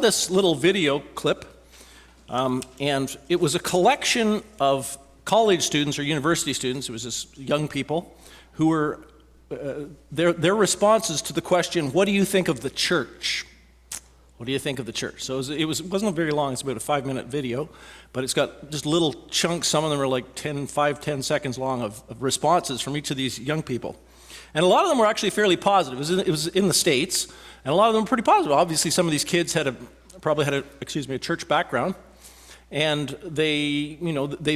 This little video clip, and it was a collection of college students or university students. It was just young people who were their responses to the question, "What do you think of the church? What do you think of the church?" So it wasn't very long. It's about a 5-minute video, but it's got just little chunks. Some of them are like 10 seconds long of responses from each of these young people. And a lot of them were actually fairly positive. It was in the States, and a lot of them were pretty positive. Obviously, some of these kids probably had a church background, and they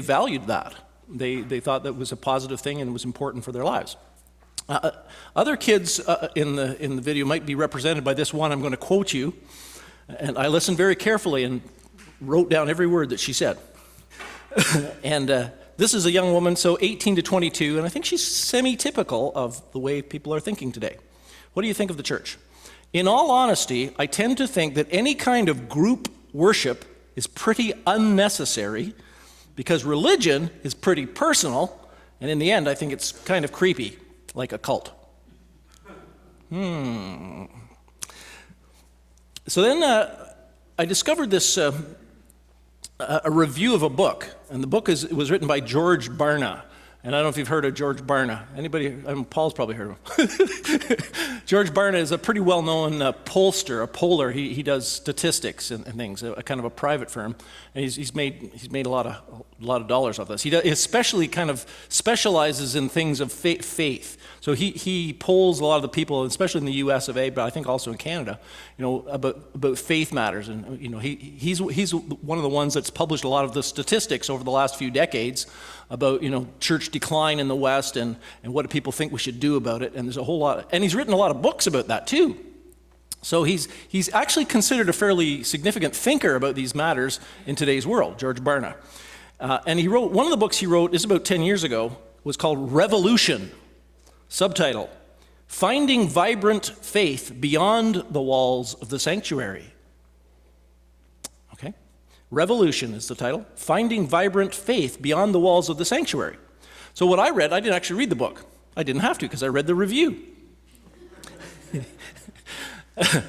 valued that. They thought that was a positive thing and it was important for their lives. Other kids in the video might be represented by this one. I'm going to quote you, and I listened very carefully and wrote down every word that she said. And this is a young woman, so 18 to 22, and I think she's semi-typical of the way people are thinking today. What do you think of the church? In all honesty, I tend to think that any kind of group worship is pretty unnecessary because religion is pretty personal, and in the end, I think it's kind of creepy, like a cult. So then I discovered this a review of a book, and the book was written by George Barna. And I don't know if you've heard of George Barna. Anybody? Paul's probably heard of him. George Barna is a pretty well-known pollster, a poller. He does statistics and things, a kind of a private firm, and he's made a lot of dollars off this. He especially kind of specializes in things of faith. So he polls a lot of the people, especially in the U.S. of A, but I think also in Canada, about faith matters. And he's one of the ones that's published a lot of the statistics over the last few decades about church decline in the West and what do people think we should do about it. And there's a whole lot, and he's written a lot of books about that too. So he's actually considered a fairly significant thinker about these matters in today's world, George Barna. And he wrote, one of the books he wrote, is about 10 years ago, was called Revolution. Subtitle, Finding Vibrant Faith Beyond the Walls of the Sanctuary. Okay? Revolution is the title, Finding Vibrant Faith Beyond the Walls of the Sanctuary. So what I read, I didn't actually read the book. I didn't have to because I read the review.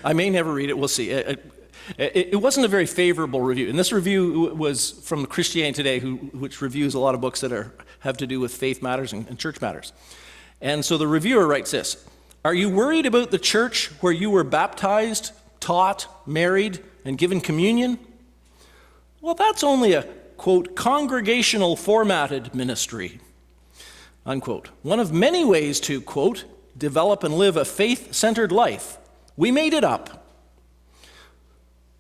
I may never read it, we'll see. It wasn't a very favorable review. And this review was from Christianity Today, which reviews a lot of books that have to do with faith matters and church matters. And so the reviewer writes this: "Are you worried about the church where you were baptized, taught, married, and given communion? Well, that's only a, quote, congregational formatted ministry, unquote. One of many ways to, quote, develop and live a faith-centered life. We made it up."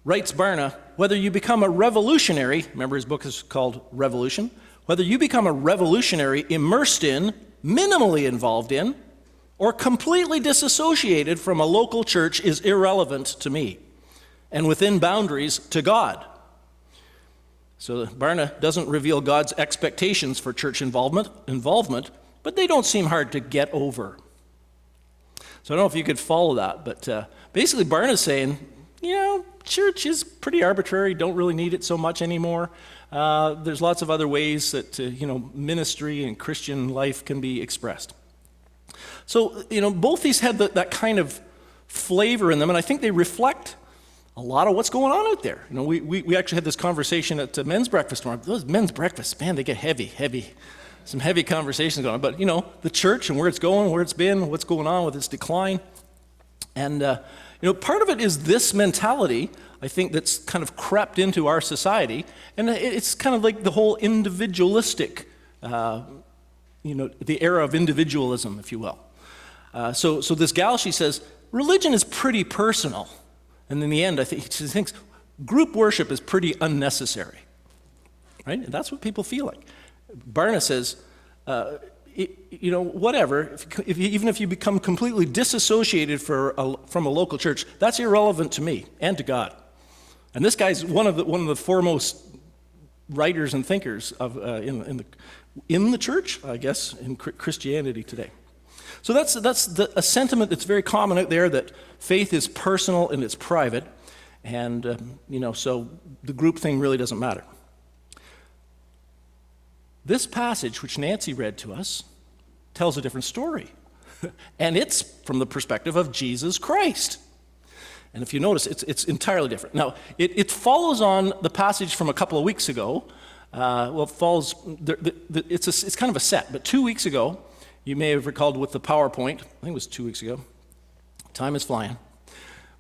Writes Barna, "Whether you become a revolutionary," remember his book is called Revolution, "whether you become a revolutionary immersed in, minimally involved in, or completely disassociated from a local church is irrelevant to me, and within boundaries to God." So Barna doesn't reveal God's expectations for church involvement, but they don't seem hard to get over. So I don't know if you could follow that, but basically Barna's saying, church is pretty arbitrary, don't really need it so much anymore. There's lots of other ways that ministry and Christian life can be expressed. So both these had that kind of flavor in them, and I think they reflect a lot of what's going on out there. We actually had this conversation at men's breakfast tomorrow. Those men's breakfasts, man, they get heavy. Some heavy conversations going on. But the church and where it's going, where it's been, what's going on with its decline, and part of it is this mentality, I think, that's kind of crept into our society, and it's kind of like the whole individualistic, the era of individualism, if you will. So this gal, she says, religion is pretty personal, and in the end, I think she thinks group worship is pretty unnecessary, right? And that's what people feel like. Barna says, whatever, even if you become completely disassociated from a local church, that's irrelevant to me and to God. And this guy's one of the foremost writers and thinkers of in the church, I guess, in Christianity today. So that's a sentiment that's very common out there, that faith is personal and it's private, and so the group thing really doesn't matter. This passage, which Nancy read to us, tells a different story. And it's from the perspective of Jesus Christ. And if you notice, it's entirely different. Now, it follows on the passage from a couple of weeks ago. It follows, it's kind of a set, but 2 weeks ago, you may have recalled with the PowerPoint, I think it was 2 weeks ago, time is flying,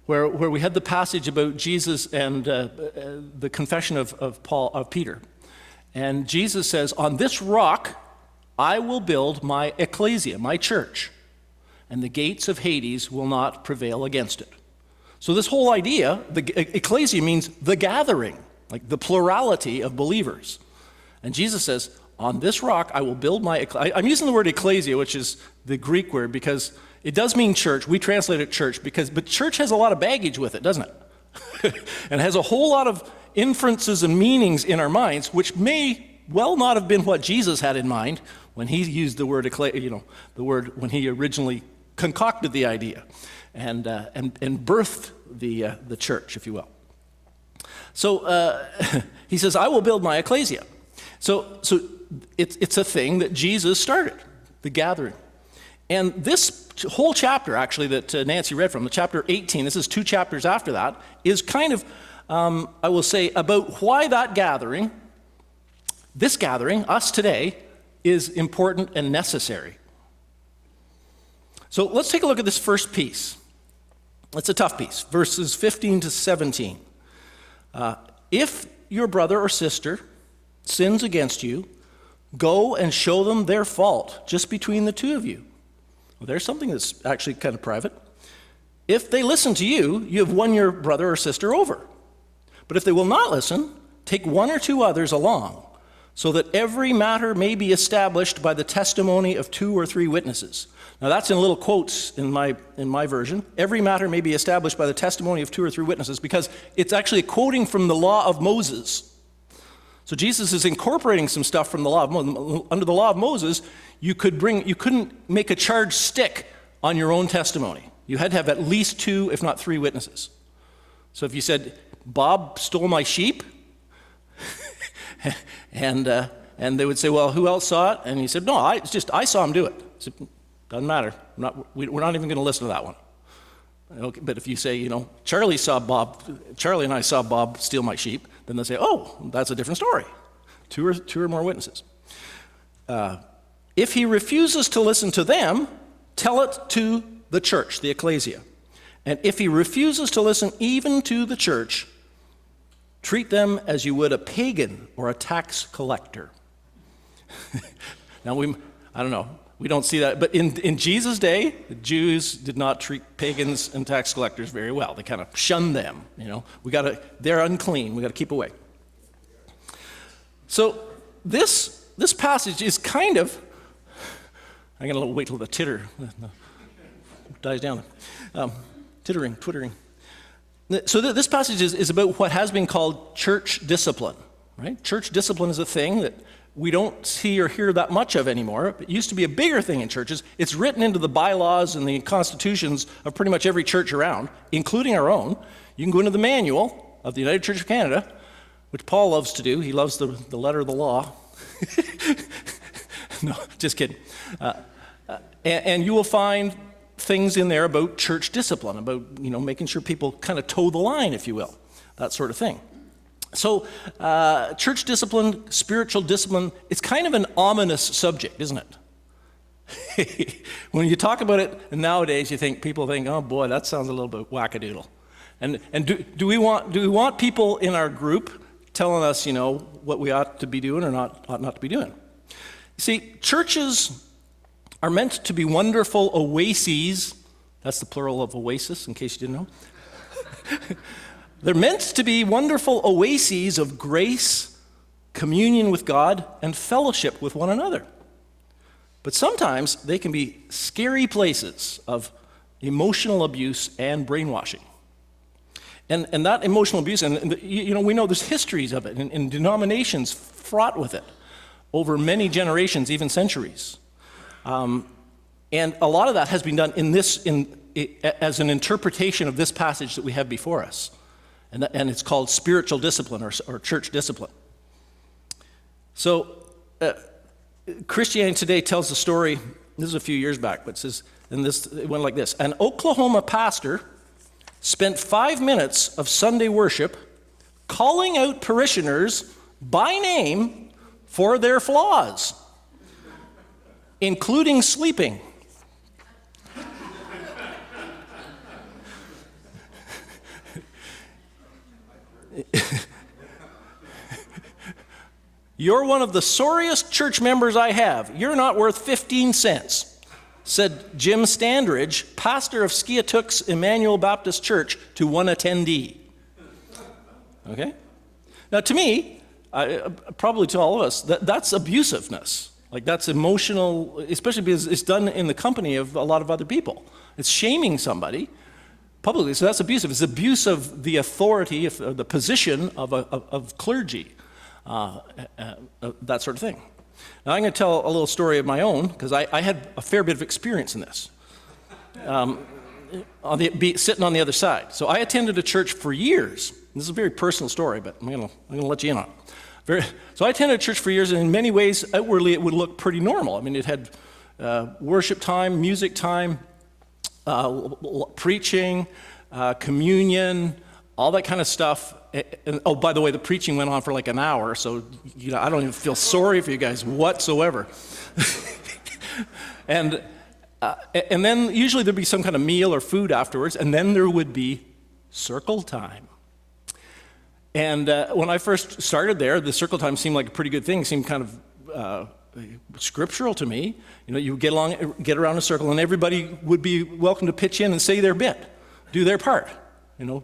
where we had the passage about Jesus and the confession of Peter. And Jesus says, on this rock, I will build my Ekklesia, my church, and the gates of Hades will not prevail against it. So this whole idea, the Ekklesia means the gathering, like the plurality of believers. And Jesus says, on this rock I will build my Ekklesia. I'm using the word Ekklesia, which is the Greek word, because it does mean church. We translate it church, but church has a lot of baggage with it, doesn't it? And has a whole lot of inferences and meanings in our minds, which may well not have been what Jesus had in mind when he used the word Ekklesia, the word when he originally concocted the idea and birthed the church, if you will. So he says, I will build my Ekklesia. So it's a thing that Jesus started, the gathering. And this whole chapter, actually, that Nancy read from, the chapter 18, this is 2 chapters after that, is kind of, I will say, about why that gathering, this gathering, us today, is important and necessary. So let's take a look at this first piece. It's a tough piece, verses 15 to 17. If your brother or sister sins against you, go and show them their fault, just between the two of you. Well, there's something that's actually kind of private. If they listen to you, you have won your brother or sister over. But if they will not listen, take 1 or 2 others along, so that every matter may be established by the testimony of 2 or 3 witnesses. Now that's in little quotes in my version. Every matter may be established by the testimony of 2 or 3 witnesses, because it's actually quoting from the law of Moses. So Jesus is incorporating some stuff from the law of Moses. Under the law of Moses, you couldn't make a charge stick on your own testimony. You had to have at least 2, if not 3 witnesses. So if you said, Bob stole my sheep, and they would say, well, who else saw it? And he said, no, I saw him do it. I said, doesn't matter. We're not even going to listen to that one. Okay, but if you say, Charlie and I saw Bob steal my sheep, then they say, oh, that's a different story. Two or more witnesses. If he refuses to listen to them, tell it to the church, the Ekklesia. And if he refuses to listen even to the church, treat them as you would a pagan or a tax collector. Now, I don't know. We don't see that. But in Jesus' day, the Jews did not treat pagans and tax collectors very well. They kind of shunned them. They're unclean. We got to keep away. So this passage is kind of, I'm going to wait till the titter dies down. Twittering. So this passage is about what has been called church discipline, right? Church discipline is a thing that we don't see or hear that much of anymore. It used to be a bigger thing in churches. It's written into the bylaws and the constitutions of pretty much every church around, including our own. You can go into the manual of the United Church of Canada, which Paul loves to do. He loves the letter of the law. No, just kidding. And you will find things in there about church discipline, about making sure people kind of toe the line, if you will, that sort of thing. So church discipline, spiritual discipline, it's kind of an ominous subject, isn't it? When you talk about it nowadays, people think, oh boy, that sounds a little bit wackadoodle. And do we want people in our group telling us, what we ought to be doing or ought not to be doing? You see, churches are meant to be wonderful oases. That's the plural of oasis, in case you didn't know. They're meant to be wonderful oases of grace, communion with God, and fellowship with one another. But sometimes they can be scary places of emotional abuse and brainwashing. And that emotional abuse, and we know there's histories of it, and denominations fraught with it over many generations, even centuries. And a lot of that has been done as an interpretation of this passage that we have before us. And it's called spiritual discipline or church discipline. So Christianity Today tells the story, this is a few years back, but it went like this. An Oklahoma pastor spent 5 minutes of Sunday worship calling out parishioners by name for their flaws, including sleeping. You're one of the sorriest church members I have. You're not worth 15 cents, said Jim Standridge, pastor of Skiatook's Emmanuel Baptist Church, to one attendee. Okay? Now, to me, probably to all of us, that's abusiveness. Like, that's emotional, especially because it's done in the company of a lot of other people. It's shaming somebody publicly, so that's abusive. It's abuse of the authority, of the position of clergy, that sort of thing. Now, I'm going to tell a little story of my own, because I had a fair bit of experience in this, sitting on the other side. So I attended a church for years. This is a very personal story, but I'm going to let you in on it. So I attended a church for years, and in many ways, outwardly, it would look pretty normal. I mean, it had worship time, music time, preaching, communion, all that kind of stuff. And, oh, by the way, the preaching went on for like an hour, so I don't even feel sorry for you guys whatsoever. And then usually there'd be some kind of meal or food afterwards, and then there would be circle time. And when I first started there, the circle time seemed like a pretty good thing. It seemed kind of scriptural to me. You would get around a circle, and everybody would be welcome to pitch in and say their bit, do their part.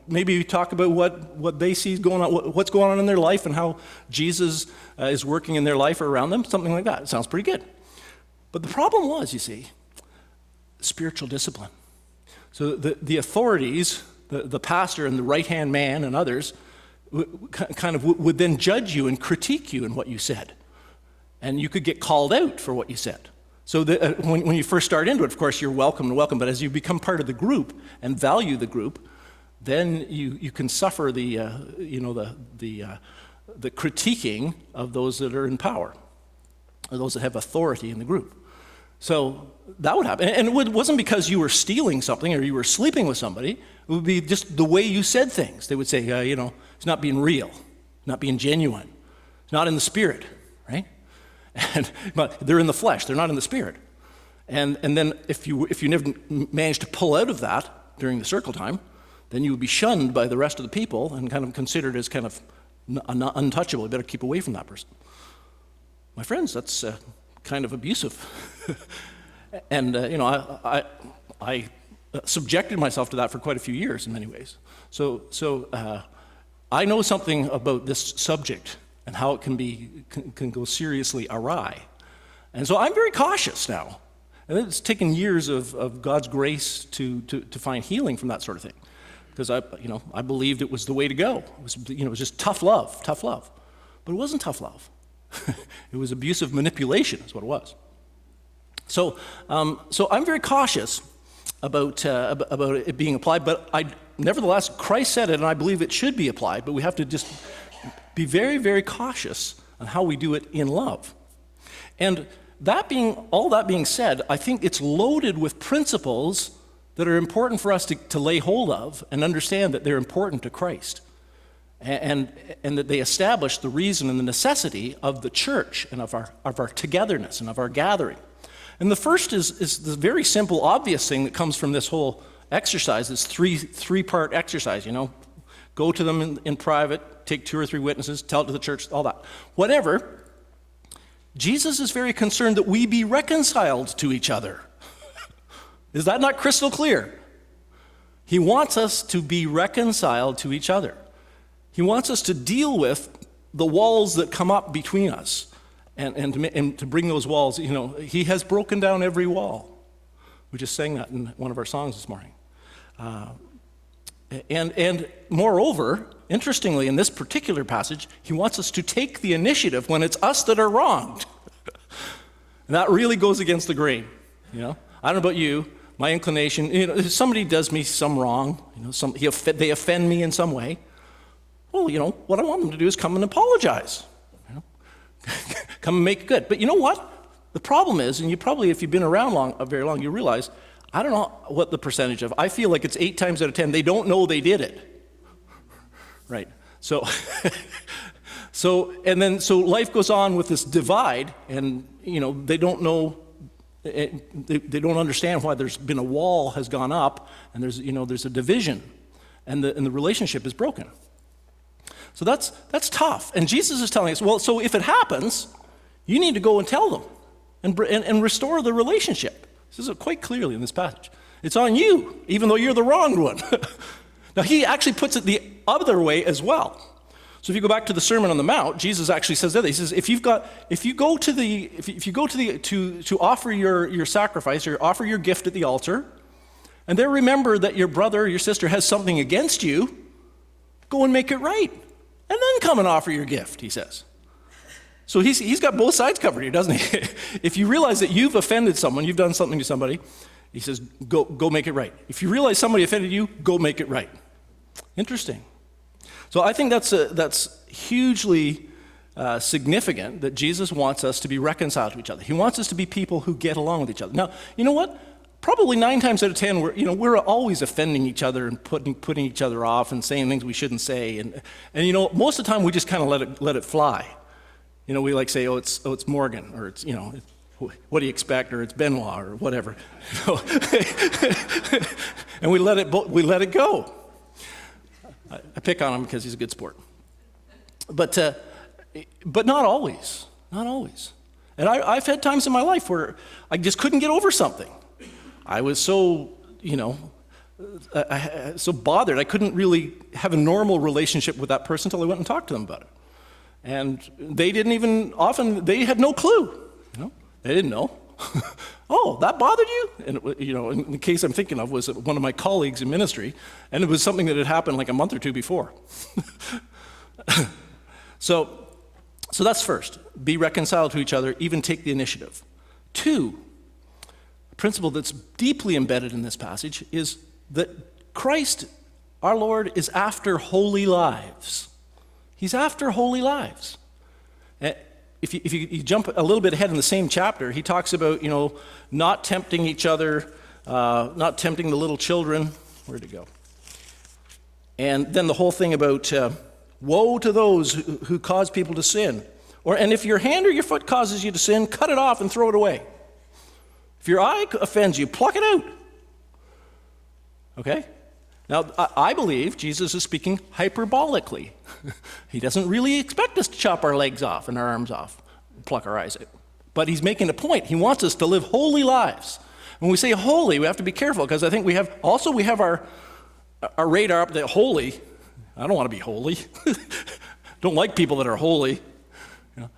Maybe talk about what they see going on, what's going on in their life, and how Jesus is working in their life or around them, something like that. It sounds pretty good. But the problem was, you see, spiritual discipline. So the authorities, the pastor and the right-hand man and others, would then judge you and critique you in what you said. And you could get called out for what you said. So when you first start into it, of course, you're welcome, but as you become part of the group and value the group, then you can suffer the critiquing of those that are in power, or those that have authority in the group. So that would happen. And it wasn't because you were stealing something or you were sleeping with somebody. It would be just the way you said things. They would say, it's not being real, not being genuine, it's not in the spirit, right? But they're in the flesh, they're not in the spirit. And then if you never managed to pull out of that during the circle time, then you would be shunned by the rest of the people and kind of considered as kind of untouchable. You better keep away from that person. My friends, that's kind of abusive. And, I subjected myself to that for quite a few years in many ways. So I know something about this subject and how it can go seriously awry. And so I'm very cautious now. And it's taken years of God's grace to find healing from that sort of thing. Because I believed it was the way to go. It was just tough love. But it wasn't tough love. It was abusive manipulation is what it was. So I'm very cautious about it being applied, but nevertheless, Christ said it, and I believe it should be applied, but we have to just be very, very cautious on how we do it in love. And all that being said, I think it's loaded with principles that are important for us to lay hold of and understand that they're important to Christ, and that they establish the reason and the necessity of the church and of our togetherness and of our gathering. And the first is the very simple, obvious thing that comes from this whole exercise, this three-part exercise, Go to them in private, take 2 or 3 witnesses, tell it to the church, all that. Whatever, Jesus is very concerned that we be reconciled to each other. Is that not crystal clear? He wants us to be reconciled to each other. He wants us to deal with the walls that come up between us and to bring those walls, he has broken down every wall. We just sang that in one of our songs this morning. And moreover, interestingly, in this particular passage, he wants us to take the initiative when it's us that are wronged. And that really goes against the grain. I don't know about you, my inclination, if somebody does me some wrong, they offend me in some way, well, what I want them to do is come and apologize. Come and make it good. But you know what? The problem is, and you probably, if you've been around very long, you realize, I don't know what the percentage of. I feel like it's 8 times out of 10 they don't know they did it. Right. So so life goes on with this divide, and they don't know. They don't understand why there's been a wall has gone up, and there's a division, and the relationship is broken. So that's tough. And Jesus is telling us, well, so if it happens, you need to go and tell them and restore the relationship. This is quite clearly in this passage. It's on you, even though you're the wronged one. Now, he actually puts it the other way as well. So if you go back to the Sermon on the Mount, Jesus actually says that. He says, if you go to offer your sacrifice or offer your gift at the altar, and there remember that your brother or your sister has something against you, go and make it right. And then come and offer your gift, he says. So he's got both sides covered here, doesn't he? If you realize that you've offended someone, you've done something to somebody, he says, go make it right. If you realize somebody offended you, go make it right. Interesting. So I think that's hugely significant that Jesus wants us to be reconciled to each other. He wants us to be people who get along with each other. Now, you know what? Probably 9 times out of 10, we're always offending each other and putting each other off and saying things we shouldn't say. And most of the time we just kind of let it fly. We like say, it's Morgan, or it's, what do you expect, or it's Benoit, or whatever. And we let it go. I pick on him because he's a good sport. But not always. Not always. And I've had times in my life where I just couldn't get over something. I was so, so bothered. I couldn't really have a normal relationship with that person until I went and talked to them about it. And they they had no clue. They didn't know. Oh, that bothered you? And in the case I'm thinking of was one of my colleagues in ministry, and it was something that had happened like a month or 2 before. So that's first. Be reconciled to each other, even take the initiative. 2, a principle that's deeply embedded in this passage is that Christ, our Lord, is after holy lives. He's after holy lives. If you jump a little bit ahead in the same chapter, he talks about, not tempting each other, not tempting the little children. Where'd it go? And then the whole thing about woe to those who cause people to sin. And if your hand or your foot causes you to sin, cut it off and throw it away. If your eye offends you, pluck it out. Okay? Now, I believe Jesus is speaking hyperbolically. He doesn't really expect us to chop our legs off and our arms off, and pluck our eyes out. But he's making a point. He wants us to live holy lives. When we say holy, we have to be careful, because I think we have our radar up that holy. I don't want to be holy. Don't like people that are holy.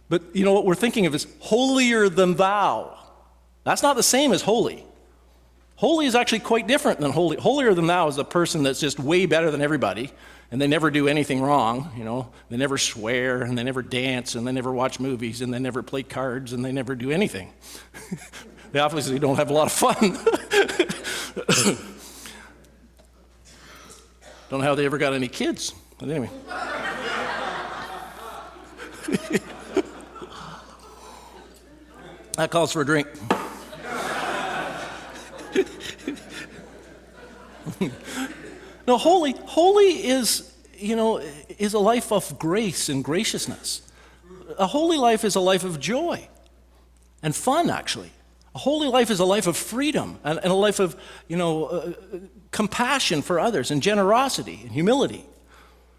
But what we're thinking of is holier than thou. That's not the same as holy. Holy is actually quite different than holy. Holier than thou is a person that's just way better than everybody, and they never do anything wrong. They never swear, and they never dance, and they never watch movies, and they never play cards, and they never do anything. They obviously don't have a lot of fun. Don't know how they ever got any kids, but anyway. That calls for a drink. No, holy is a life of grace and graciousness. A holy life is a life of joy and fun, actually. A holy life is a life of freedom and a life of, compassion for others and generosity and humility,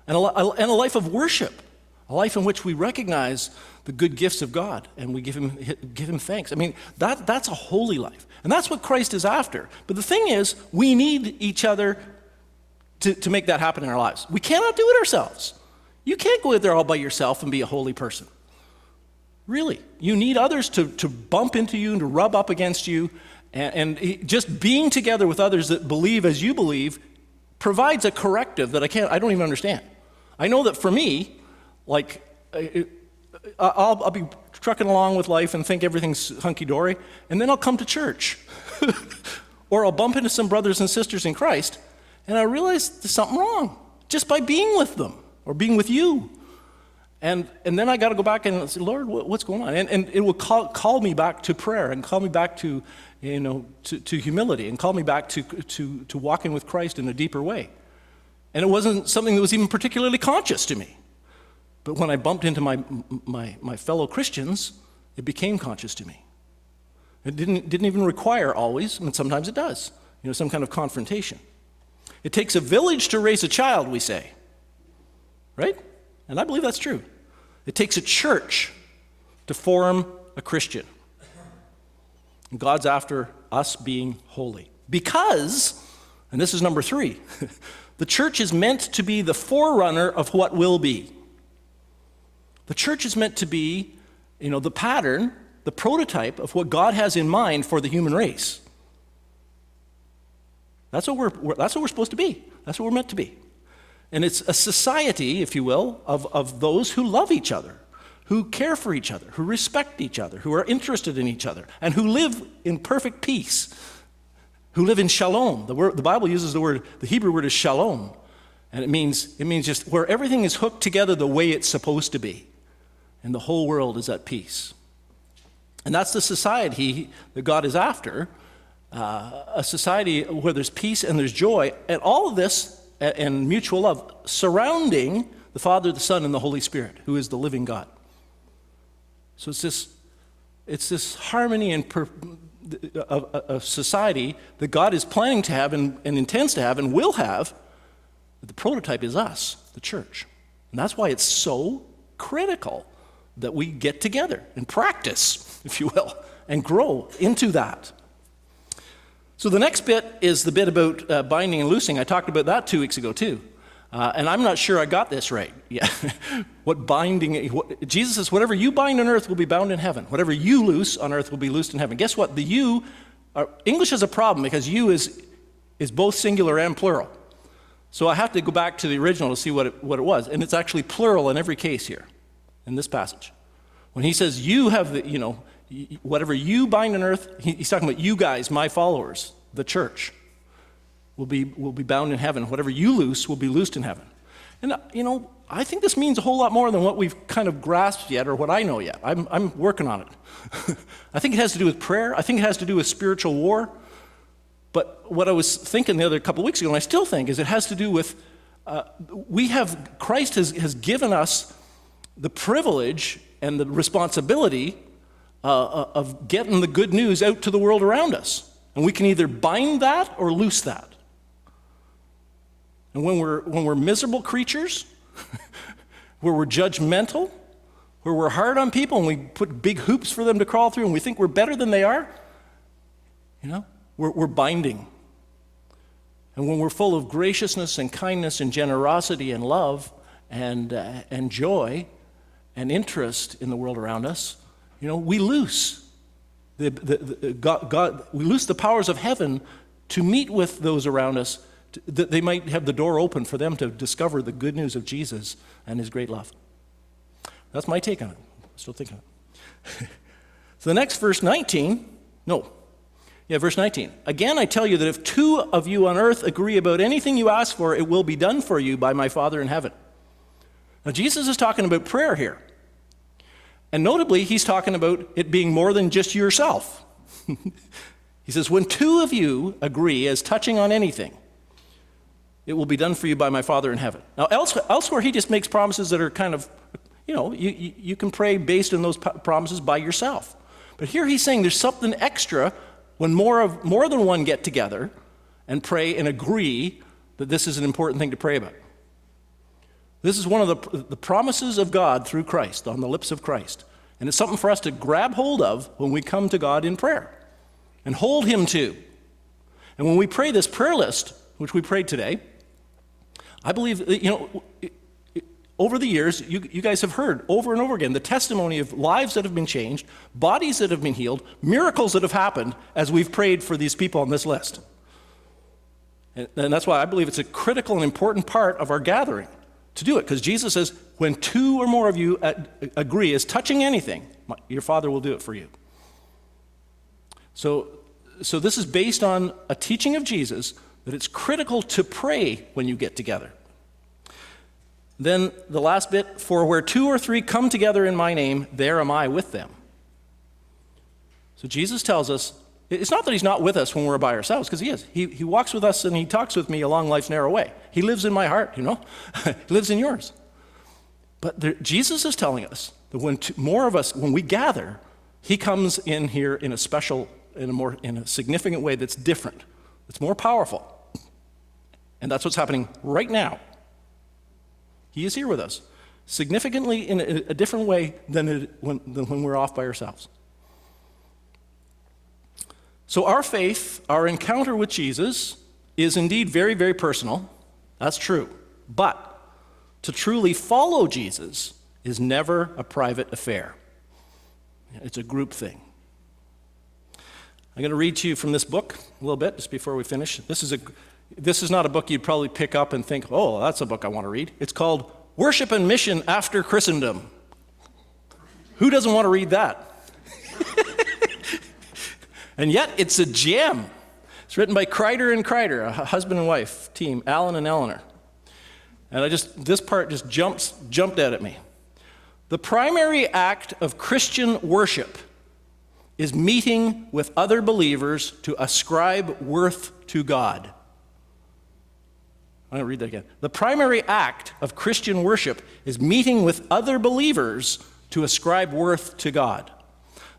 and a life of worship, a life in which we recognize the good gifts of God and we give him thanks. I mean, that's a holy life, and that's what Christ is after. But the thing is, we need each other to make that happen in our lives. We cannot do it ourselves. You can't go out there all by yourself and be a holy person. Really. You need others to bump into you and to rub up against you, and just being together with others that believe as you believe provides a corrective that I don't even understand. I know that for me, I'll be trucking along with life and think everything's hunky-dory, and then I'll come to church. Or I'll bump into some brothers and sisters in Christ, and I realize there's something wrong just by being with them or being with you. And then I got to go back and say, Lord, what's going on? And it will call me back to prayer and call me back to, to humility and call me back to walking with Christ in a deeper way. And it wasn't something that was even particularly conscious to me. But when I bumped into my fellow Christians, it became conscious to me. It didn't even require always, and sometimes it does, some kind of confrontation. It takes a village to raise a child, we say. Right? And I believe that's true. It takes a church to form a Christian. And God's after us being holy. Because, and this is number 3, the church is meant to be the forerunner of what will be. The church is meant to be, the pattern, the prototype of what God has in mind for the human race. That's what we're supposed to be. That's what we're meant to be. And it's a society, if you will, of those who love each other, who care for each other, who respect each other, who are interested in each other, and who live in perfect peace, who live in shalom. The Bible uses the Hebrew word is shalom, and it means just where everything is hooked together the way it's supposed to be, and the whole world is at peace. And that's the society that God is after, a society where there's peace and there's joy, and all of this and mutual love surrounding the Father, the Son, and the Holy Spirit, who is the living God. So it's this harmony and a society that God is planning to have and intends to have and will have. But the prototype is us, the church. And that's why it's so critical that we get together and practice, if you will, and grow into that. So the next bit is the bit about binding and loosing. I talked about that 2 weeks ago too. And I'm not sure I got this right. Yeah. Jesus says, whatever you bind on earth will be bound in heaven. Whatever you loose on earth will be loosed in heaven. Guess what? English has a problem because you is both singular and plural. So I have to go back to the original to see what it was. And it's actually plural in every case here in this passage. When he says you have whatever you bind on earth, he's talking about you guys, my followers, the church, will be bound in heaven. Whatever you loose will be loosed in heaven. And, I think this means a whole lot more than what we've kind of grasped yet or what I know yet. I'm working on it. I think it has to do with prayer. I think it has to do with spiritual war. But what I was thinking the other couple of weeks ago, and I still think, is it has to do with Christ has given us the privilege and the responsibility of getting the good news out to the world around us. And we can either bind that or loose that. And when we're miserable creatures, where we're judgmental, where we're hard on people and we put big hoops for them to crawl through and we think we're better than they are, we're binding. And when we're full of graciousness and kindness and generosity and love and joy and interest in the world around us, we loose. We loose the powers of heaven to meet with those around us, that they might have the door open for them to discover the good news of Jesus and his great love. That's my take on it. I'm still thinking of it. So the next verse 19. Again, I tell you that if 2 of you on earth agree about anything you ask for, it will be done for you by my Father in heaven. Now, Jesus is talking about prayer here. And notably, he's talking about it being more than just yourself. He says, when 2 of you agree as touching on anything, it will be done for you by my Father in heaven. Now, elsewhere, he just makes promises that are kind of, you can pray based on those promises by yourself. But here he's saying there's something extra when more than one get together and pray and agree that this is an important thing to pray about. This is one of the promises of God through Christ, on the lips of Christ. And it's something for us to grab hold of when we come to God in prayer and hold him to. And when we pray this prayer list, which we prayed today, I believe that, over the years, you guys have heard over and over again the testimony of lives that have been changed, bodies that have been healed, miracles that have happened as we've prayed for these people on this list. And that's why I believe it's a critical and important part of our gathering to do it, because Jesus says, when 2 or more of you agree as touching anything, your Father will do it for you. So this is based on a teaching of Jesus that it's critical to pray when you get together. Then the last bit, for where 2 or 3 come together in my name, there am I with them. So Jesus tells us, it's not that he's not with us when we're by ourselves, because he is. He walks with us and he talks with me along life's narrow way. He lives in my heart, He lives in yours. But Jesus is telling us that when more of us, when we gather, he comes in here in a special, in a significant way that's different, that's more powerful. And that's what's happening right now. He is here with us, significantly in a different way than when we're off by ourselves. So our faith, our encounter with Jesus, is indeed very, very personal. That's true. But to truly follow Jesus is never a private affair. It's a group thing. I'm going to read to you from this book a little bit just before we finish. This is not a book you'd probably pick up and think, oh, that's a book I want to read. It's called Worship and Mission After Christendom. Who doesn't want to read that? And yet, it's a gem. It's written by Kreider and Kreider, a husband and wife team, Alan and Eleanor. And this part just jumped out at me. The primary act of Christian worship is meeting with other believers to ascribe worth to God. I'm going to read that again. The primary act of Christian worship is meeting with other believers to ascribe worth to God.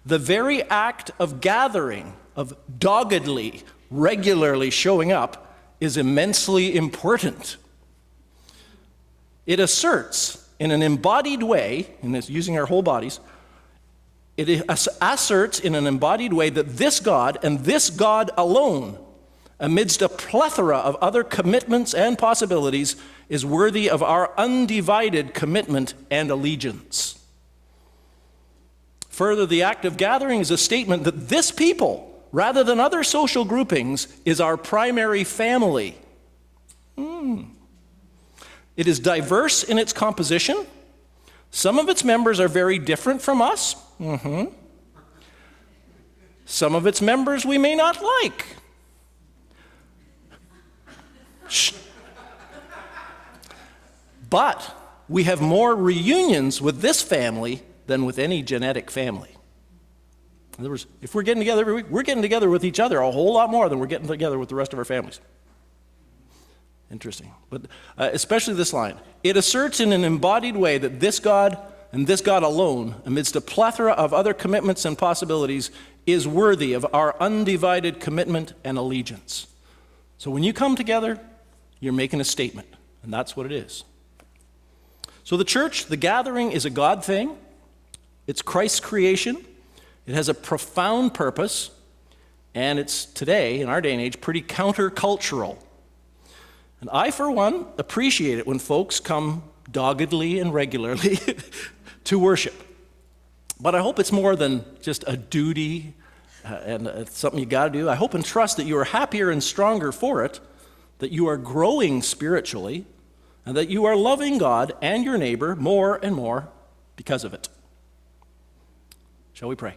The very act of gathering, of doggedly, regularly showing up, is immensely important. It asserts in an embodied way, and it's using our whole bodies, it asserts in an embodied way that this God and this God alone, amidst a plethora of other commitments and possibilities, is worthy of our undivided commitment and allegiance. Further, the act of gathering is a statement that this people, rather than other social groupings, is our primary family. It is diverse in its composition. Some of its members are very different from us. Some of its members we may not like. Shh. But we have more reunions with this family than with any genetic family. In other words, if we're getting together every week, we're getting together with each other a whole lot more than we're getting together with the rest of our families. Interesting. But especially this line. It asserts in an embodied way that this God and this God alone, amidst a plethora of other commitments and possibilities, is worthy of our undivided commitment and allegiance. So when you come together, you're making a statement, and that's what it is. So the church, the gathering, is a God thing. It's Christ's creation. It has a profound purpose, and it's today, in our day and age, pretty countercultural. And I, for one, appreciate it when folks come doggedly and regularly to worship. But I hope it's more than just a duty and something you got to do. I hope and trust that you are happier and stronger for it, that you are growing spiritually, and that you are loving God and your neighbor more and more because of it. Shall we pray?